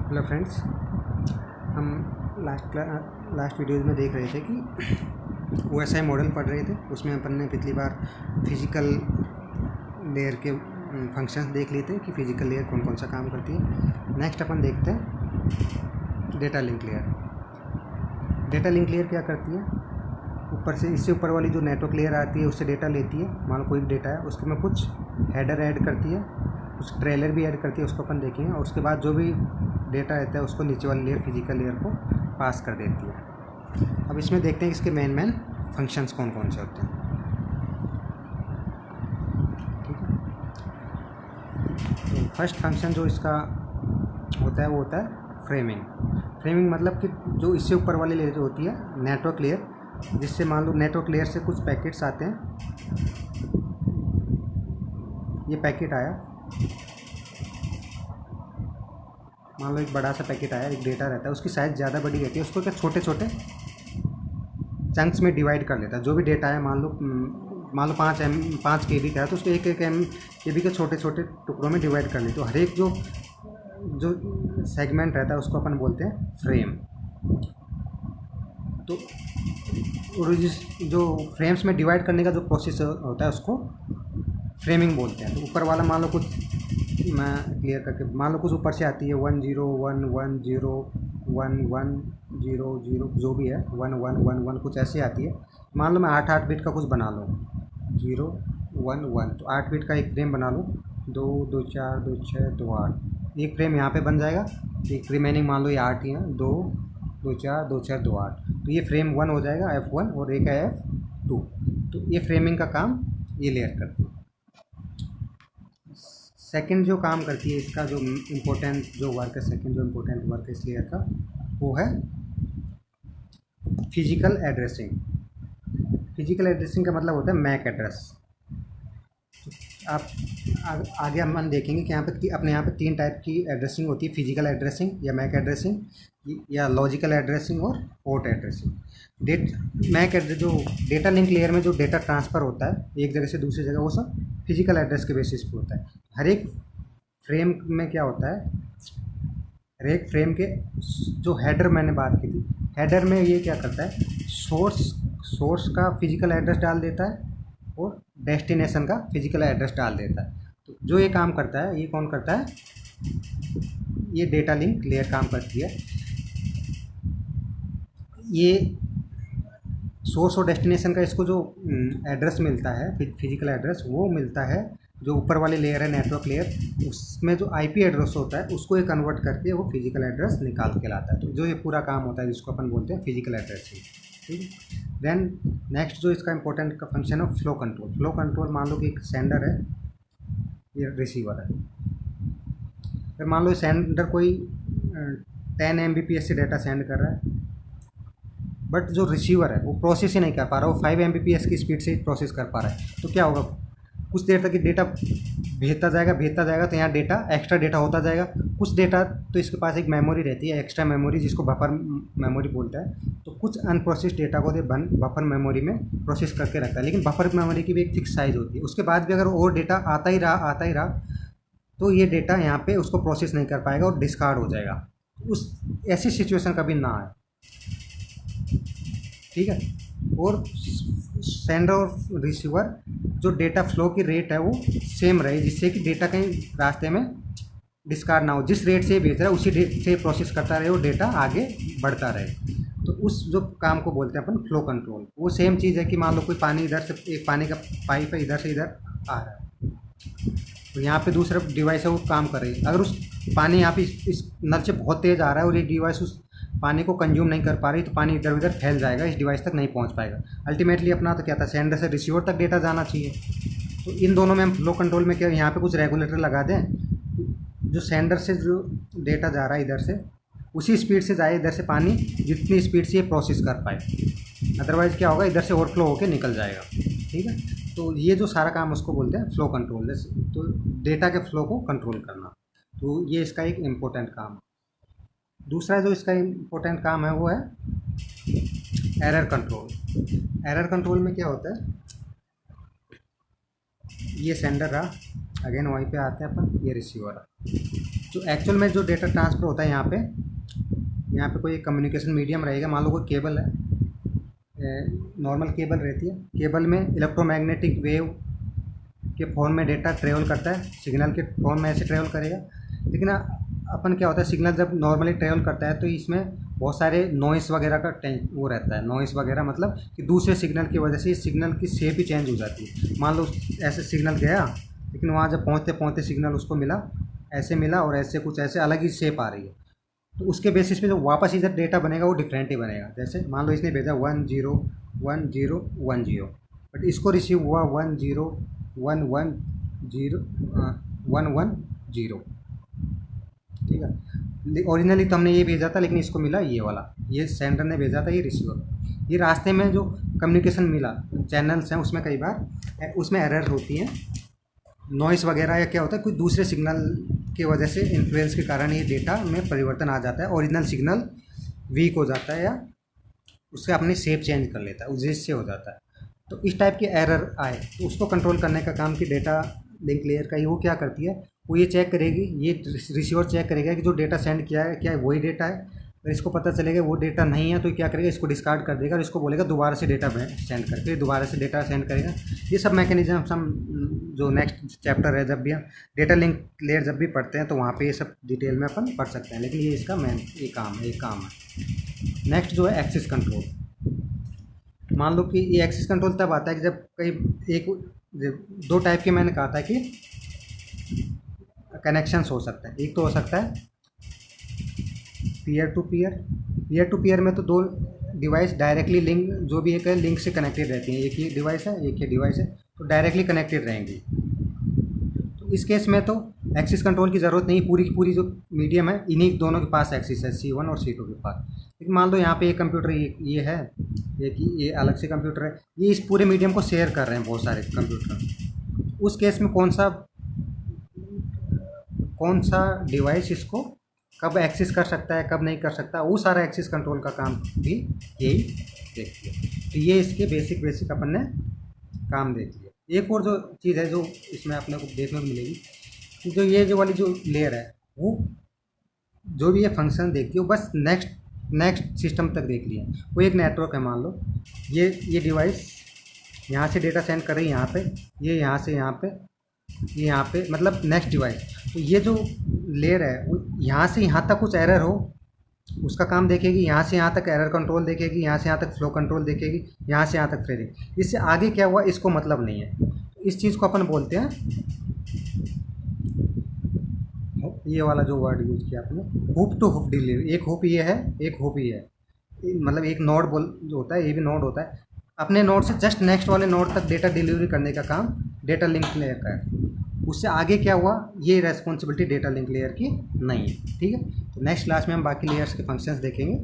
Hello friends, हम last videos में देख रहे थे कि OSI मॉडल पढ़ रहे थे। उसमें अपन ने पिछली बार फिज़िकल लेयर के फंक्शंस देख लिए थे कि फिज़िकल लेयर कौन कौन सा काम करती है। नेक्स्ट अपन देखते हैं data link layer. Data link layer क्या करती है? ऊपर से, इससे ऊपर वाली जो नेटवर्क लेयर आती है उससे डेटा लेती है। मान लो कोई भी डेटा है, उसके में कुछ हेडर ऐड करती है, कुछ ट्रेलर भी ऐड करती है, उसको अपन देखेंगे। और उसके बाद जो भी डेटा रहता है उसको नीचे वाली लेयर, फिजिकल लेयर को पास कर देती है। अब इसमें देखते हैं इसके मेन फंक्शंस कौन कौन से होते हैं। ठीक है, तो फर्स्ट फंक्शन जो इसका होता है वो होता है फ्रेमिंग। फ्रेमिंग मतलब कि जो इससे ऊपर वाली लेयर जो होती है नेटवर्क लेयर, जिससे मान लो नेटवर्क लेयर से कुछ पैकेट्स आते हैं। ये पैकेट आया, मान लो एक बड़ा सा पैकेट आया, एक डेटा रहता है, उसकी साइज़ ज़्यादा बड़ी रहती है। उसको क्या छोटे छोटे चंक्स में डिवाइड कर लेता है। जो भी डेटा है, मान लो 5 KB का है, तो उसको 1 KB के छोटे छोटे टुकड़ों में डिवाइड कर लेते। तो हर एक जो सेगमेंट रहता है उसको अपन बोलते हैं फ्रेम। तो और जो फ्रेम्स में डिवाइड करने का जो प्रोसेस होता है उसको फ्रेमिंग बोलते हैं। तो ऊपर वाला मान लो कुछ, मैं क्लियर करके, मान लो कुछ ऊपर से आती है 1 0 1 1 0 1 1 0 0, जो भी है 1 1 1 1 कुछ ऐसे आती है। मान लो मैं 8 बिट का कुछ बना लूँ, 0 1 1, तो 8 बिट का एक फ्रेम बना लूँ, 2 2 4 2 6 2 8, एक फ्रेम यहाँ पे बन जाएगा। एक रिमेनिंग मान लो ये 8 ही है, 2 2 4 2 6 2 8, तो ये फ्रेम 1 हो जाएगा, F1, और एक है F2। तो ये फ्रेमिंग का काम ये लेयर करती है। सेकंड जो काम करती है, इसका जो इम्पोर्टेंट जो वर्क है, सेकंड जो इम्पोर्टेंट वर्क है इस लेयर का, वो है फिजिकल एड्रेसिंग। फिजिकल एड्रेसिंग का मतलब होता है मैक एड्रेस। आप आगे हम देखेंगे कि अपने यहाँ पे 3 टाइप की एड्रेसिंग होती है: फिजिकल एड्रेसिंग या मैक एड्रेसिंग या लॉजिकल एड्रेसिंग और पोर्ट एड्रेसिंग। मैक एड्रेस जो डेटा लिंक लेयर में जो डेटा ट्रांसफ़र होता है एक जगह से दूसरी जगह, वो सब फिजिकल एड्रेस के बेसिस पे होता है। हर एक फ्रेम में क्या होता है, हर एक फ्रेम के जो हेडर मैंने बात की थी, हेडर में ये क्या करता है, सोर्स का फिजिकल एड्रेस डाल देता है और डेस्टिनेशन का फिजिकल एड्रेस डाल देता है। तो जो ये काम करता है, ये कौन करता है? ये डेटा लिंक लेयर काम करती है। ये सोर्स और डेस्टिनेशन का इसको जो एड्रेस मिलता है, फिजिकल एड्रेस, वो मिलता है जो ऊपर वाली लेयर है नेटवर्क लेयर, उसमें जो IP एड्रेस होता है उसको ये कन्वर्ट करके वो फिजिकल एड्रेस निकाल के लाता है। तो जो ये पूरा काम होता है जिसको अपन बोलते हैं फिजिकल एड्रेसिंग। ठीक है, देन नेक्स्ट जो इसका इंपॉर्टेंट का फंक्शन है फ्लो कंट्रोल। फ्लो कंट्रोल, मान लो कि एक सेंडर है, ये रिसीवर है। फिर मान लो सेंडर कोई 10 Mbps से डाटा सेंड कर रहा है, बट जो रिसीवर है वो प्रोसेस ही नहीं कर पा रहा, वो 5 Mbps की स्पीड से प्रोसेस कर पा रहा है। तो क्या होगा, कुछ देर तक ये डेटा भेजता जाएगा, तो यहाँ डेटा एक्स्ट्रा डेटा होता जाएगा। कुछ डेटा तो इसके पास एक मेमोरी रहती है, एक्स्ट्रा मेमोरी, जिसको बफर मेमोरी बोलता है। तो कुछ अनप्रोसेस्ड डेटा को बफर मेमोरी में प्रोसेस करके रखता है, लेकिन बफर मेमोरी की भी एक फिक्स साइज़ होती है। उसके बाद भी अगर और डेटा आता ही रहा तो ये डेटा यहाँ पे उसको प्रोसेस नहीं कर पाएगा और डिस्कार्ड हो जाएगा। उस ऐसी सिचुएशन कभी ना आए। ठीक है, और सेंडर और रिसीवर जो डेटा फ्लो की रेट है वो सेम रहे, जिससे कि डेटा कहीं रास्ते में डिस्कार्ड ना हो। जिस रेट से भेज रहा है उसी रेट से प्रोसेस करता रहे और डेटा आगे बढ़ता रहे। तो उस जो काम को बोलते हैं अपन फ्लो कंट्रोल। वो सेम चीज़ है कि मान लो कोई पानी इधर से, एक पानी का पाइप है, इधर से इधर आ रहा है, तो यहाँ पे दूसरा डिवाइस है वो काम कर रही है। अगर उस पानी यहाँ पे इस नल से बहुत तेज़ आ रहा है और ये डिवाइस उस पानी को कंज्यूम नहीं कर पा रही, तो पानी इधर उधर फैल जाएगा, इस डिवाइस तक नहीं पहुँच पाएगा। अल्टीमेटली अपना तो क्या था, सेंडर से रिसीवर तक डेटा जाना चाहिए। तो इन दोनों में हम फ्लो कंट्रोल में क्या, यहाँ पे कुछ रेगुलेटर लगा दें, जो सेंडर से जो डेटा जा रहा है इधर से उसी स्पीड से जाए इधर से पानी, जितनी स्पीड से ये प्रोसेस कर पाए। अदरवाइज़ क्या होगा, इधर से ओवरफ्लो होकर निकल जाएगा। ठीक है, तो ये जो सारा काम उसको बोलते हैं फ्लो कंट्रोल, तो डेटा के फ्लो को कंट्रोल करना। तो ये इसका एक इम्पोर्टेंट काम। दूसरा जो इसका इम्पोर्टेंट काम है वो है एरर कंट्रोल। एरर कंट्रोल में क्या होता है, ये सेंडर रहा, अगेन वहीं पे आते हैं अपन, ये रिसीवर है। जो एक्चुअल में जो डेटा ट्रांसफ़र होता है यहाँ पे कोई कम्युनिकेशन मीडियम रहेगा। मान लो कोई केबल है, नॉर्मल केबल रहती है। केबल में इलेक्ट्रोमैग्नेटिक वेव के फॉर्म में डेटा ट्रेवल करता है, सिग्नल के फॉर्म में ऐसे ट्रेवल करेगा। लेकिन अपन क्या होता है, सिग्नल जब नॉर्मली ट्रेवल करता है तो इसमें बहुत सारे नॉइस वगैरह का वो रहता है। नॉइस वगैरह मतलब कि दूसरे सिग्नल की वजह से सिग्नल की शेप ही चेंज हो जाती है। मान लो ऐसे सिग्नल गया, लेकिन वहाँ जब पहुँचते पहुँचते सिग्नल उसको मिला, ऐसे मिला और ऐसे कुछ ऐसे अलग ही शेप आ रही है, तो उसके बेसिस पे जो वापस इधर डेटा बनेगा वो डिफरेंट ही बनेगा। जैसे मान लो इसने भेजा 101010, बट इसको रिसीव हुआ 10110110, ठीक है। ओरिजिनली तो हमने ये भेजा था, लेकिन इसको मिला ये वाला, ये सेंडर ने भेजा था, ये रिसीवर। ये रास्ते में जो कम्युनिकेशन मिला, चैनल्स हैं उसमें कई बार उसमें एरर होती है, नॉइस वगैरह, या क्या होता है कोई दूसरे सिग्नल की वजह से इन्फ्लुएंस के कारण ये डेटा में परिवर्तन आ जाता है। ओरिजिनल सिग्नल वीक हो जाता है या उससे अपनी शेप चेंज कर लेता है, उस से हो जाता है। तो इस टाइप के एरर आए तो उसको कंट्रोल करने का काम की डेटा लिंक लेयर का वो क्या करती है, वो ये चेक करेगी, ये रिसीवर चेक करेगा कि जो डेटा सेंड किया है क्या वही डेटा है। अगर इसको पता चलेगा वो डेटा नहीं है तो क्या करेगा, इसको डिस्कार्ड कर देगा और इसको बोलेगा दोबारा से डेटा सेंड करके, दोबारा से डेटा सेंड करेगा। ये सब मैकेनिज्म हम जो नेक्स्ट चैप्टर है, जब भी हम डेटा लिंक लेयर जब भी पढ़ते हैं तो वहाँ पे ये सब डिटेल में अपन पढ़ सकते हैं। लेकिन ये इसका मेन एक काम है। नेक्स्ट जो है एक्सेस कंट्रोल। मान लो कि ये एक्सेस कंट्रोल तब आता है कि जब कई दो टाइप के मैंने कहा था कि कनेक्शंस हो सकते हैं। एक तो हो सकता है पीयर टू पीयर में तो दो डिवाइस डायरेक्टली लिंक, जो भी है लिंक से कनेक्टेड रहती हैं। एक ही डिवाइस है, एक ही डिवाइस है, तो डायरेक्टली कनेक्टेड रहेंगी। तो इस केस में तो एक्सेस कंट्रोल की ज़रूरत नहीं, पूरी की पूरी जो मीडियम है इन्हीं दोनों के पास एक्सेस है, C1 और C2 के पास। लेकिन मान लो यहाँ पे एक कंप्यूटर ये है, एक ये अलग से कंप्यूटर है, ये इस पूरे मीडियम को शेयर कर रहे हैं बहुत सारे कंप्यूटर। उस केस में कौन सा डिवाइस इसको कब एक्सेस कर सकता है, कब नहीं कर सकता, वो सारा एक्सेस कंट्रोल का काम भी यही देखती है। तो ये इसके बेसिक अपन ने काम देख लिया। एक और जो चीज़ है जो इसमें अपने को देखने को मिलेगी कि जो ये जो वाली जो लेयर है, वो जो भी ये फंक्शन देखती है वो बस नेक्स्ट सिस्टम तक देख लिया। वो एक नेटवर्क है, मान लो ये डिवाइस यहाँ से डेटा सेंड कर रही है यहाँ पे, ये यहाँ से यहाँ पे, ये यहाँ पे, मतलब नेक्स्ट डिवाइस। तो ये जो लेयर है वो यहाँ से यहाँ तक कुछ एरर हो उसका काम देखेगी, यहाँ से यहाँ तक एरर कंट्रोल देखेगी, यहाँ से यहाँ तक फ्लो कंट्रोल देखेगी, यहाँ से यहाँ तक थ्रेडिंग। इससे आगे क्या हुआ इसको मतलब नहीं है। इस चीज़ को अपन बोलते हैं, ये वाला जो वर्ड यूज़ किया आपने, हुप टू हुप डिलीवरी। एक हुप ये है, एक हुप ये है, मतलब एक नोड जो होता है, ये भी नोड होता है। अपने नोड से जस्ट नेक्स्ट वाले नोड तक डेटा डिलीवरी करने का काम डेटा लिंक लेयर का है। उससे आगे क्या हुआ ये रेस्पॉन्सिबिलिटी डेटा लिंक लेयर की नहीं है, ठीक है। तो नेक्स्ट क्लास में हम बाकी लेयर्स के फंक्शंस देखेंगे।